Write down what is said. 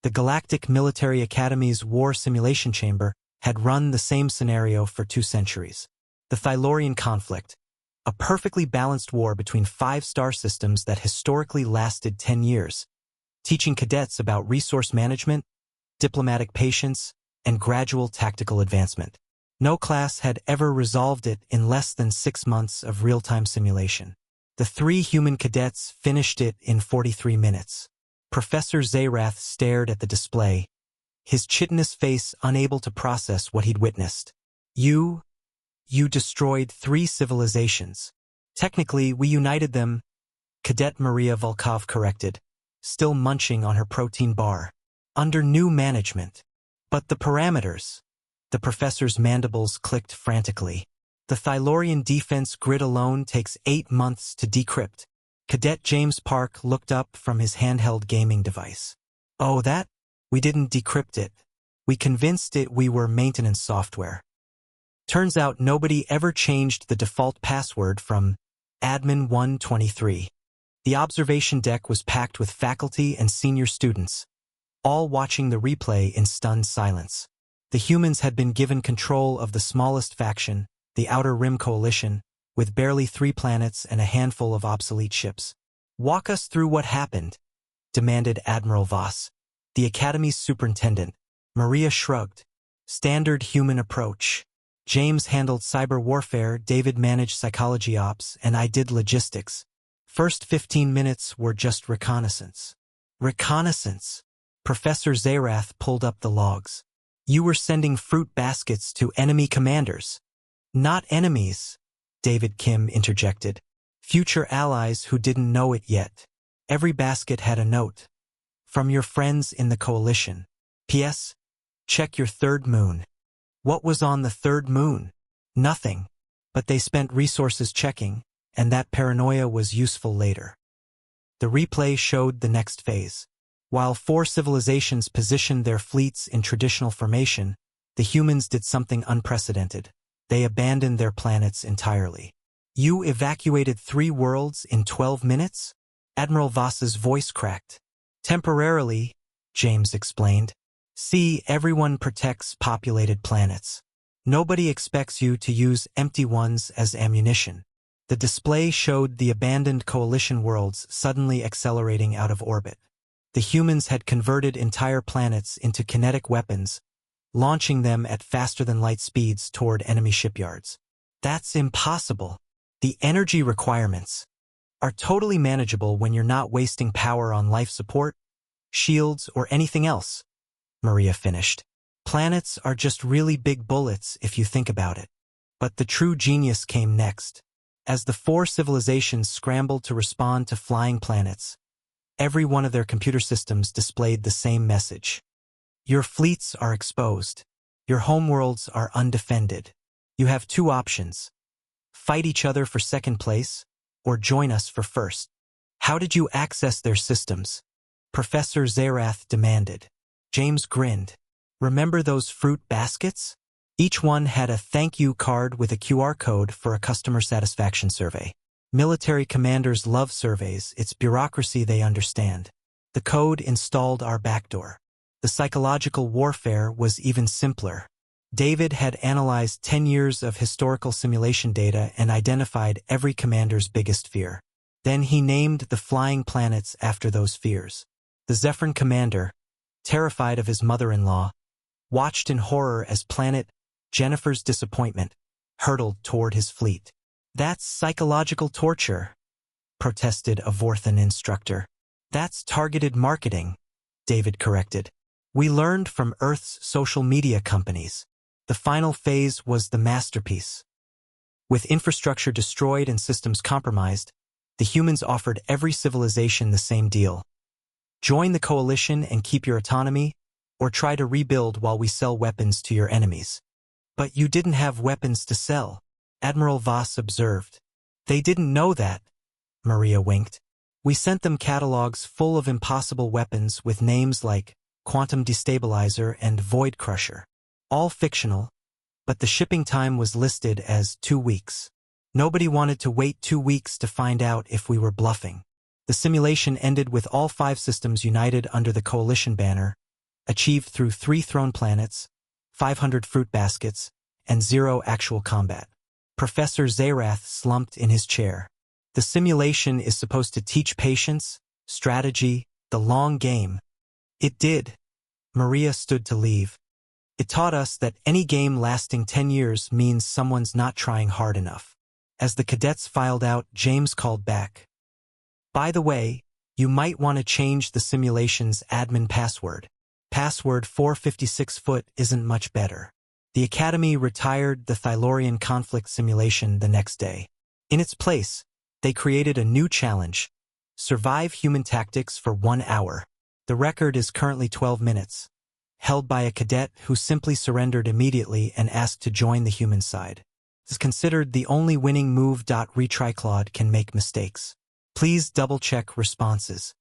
The Galactic Military Academy's war simulation chamber had run the same scenario for 2 centuries. The Thylorian conflict, a perfectly balanced war between 5 star systems that historically lasted 10 years, teaching cadets about resource management, diplomatic patience, and gradual tactical advancement. No class had ever resolved it in less than 6 months of real-time simulation. The 3 human cadets finished it in 43 minutes. Professor Zayrath stared at the display, his chitinous face unable to process what he'd witnessed. You destroyed 3 civilizations. Technically, we united them, Cadet Maria Volkov corrected, still munching on her protein bar. Under new management. But the parameters. The professor's mandibles clicked frantically. The Thylorian defense grid alone takes 8 months to decrypt. Cadet James Park looked up from his handheld gaming device. Oh, that? We didn't decrypt it. We convinced it we were maintenance software. Turns out nobody ever changed the default password from admin 123. The observation deck was packed with faculty and senior students, all watching the replay in stunned silence. The humans had been given control of the smallest faction, the Outer Rim Coalition, with barely 3 planets and a handful of obsolete ships. Walk us through what happened, demanded Admiral Voss. The Academy's superintendent, Maria shrugged. Standard human approach. James handled cyber warfare, David managed psychology ops, and I did logistics. First 15 minutes were just reconnaissance. Reconnaissance. Professor Zayrath pulled up the logs. You were sending fruit baskets to enemy commanders. Not enemies, David Kim interjected. Future allies who didn't know it yet. Every basket had a note. From your friends in the coalition. P.S. Check your 3rd moon. What was on the 3rd moon? Nothing. But they spent resources checking, and that paranoia was useful later. The replay showed the next phase. While 4 civilizations positioned their fleets in traditional formation, the humans did something unprecedented. They abandoned their planets entirely. You evacuated 3 worlds in 12 minutes? Admiral Voss's voice cracked. Temporarily, James explained. See, everyone protects populated planets. Nobody expects you to use empty ones as ammunition. The display showed the abandoned coalition worlds suddenly accelerating out of orbit. The humans had converted entire planets into kinetic weapons, launching them at faster-than-light speeds toward enemy shipyards. That's impossible. The energy requirements are totally manageable when you're not wasting power on life support, shields, or anything else, Maria finished. Planets are just really big bullets if you think about it. But the true genius came next. As the 4 civilizations scrambled to respond to flying planets, every one of their computer systems displayed the same message. Your fleets are exposed. Your homeworlds are undefended. You have 2 options. Fight each other for 2nd place, or join us for 1st. How did you access their systems? Professor Zayrath demanded. James grinned. Remember those fruit baskets? Each one had a thank you card with a QR code for a customer satisfaction survey. Military commanders love surveys, it's bureaucracy they understand. The code installed our backdoor. The psychological warfare was even simpler. David had analyzed 10 years of historical simulation data and identified every commander's biggest fear. Then he named the flying planets after those fears. The Zephyrin commander, terrified of his mother-in-law, watched in horror as planet Jennifer's Disappointment hurtled toward his fleet. That's psychological torture, protested a Vorthan instructor. That's targeted marketing, David corrected. We learned from Earth's social media companies. The final phase was the masterpiece. With infrastructure destroyed and systems compromised, the humans offered every civilization the same deal. Join the coalition and keep your autonomy, or try to rebuild while we sell weapons to your enemies. But you didn't have weapons to sell, Admiral Voss observed. They didn't know that, Maria winked. We sent them catalogs full of impossible weapons with names like Quantum Destabilizer and Void Crusher. All fictional, but the shipping time was listed as 2 weeks. Nobody wanted to wait 2 weeks to find out if we were bluffing. The simulation ended with all 5 systems united under the coalition banner, achieved through 3 thrown planets, 500 fruit baskets, and 0 actual combat. Professor Zayrath slumped in his chair. The simulation is supposed to teach patience, strategy, the long game. It did. Maria stood to leave. It taught us that any game lasting 10 years means someone's not trying hard enough. As the cadets filed out, James called back. By the way, you might want to change the simulation's admin password. Password 456-foot isn't much better. The Academy retired the Thylorian conflict simulation the next day. In its place, they created a new challenge: survive human tactics for 1 hour. The record is currently 12 minutes, held by a cadet who simply surrendered immediately and asked to join the human side. It is considered the only winning move. Retry Claude can make mistakes. Please double-check responses.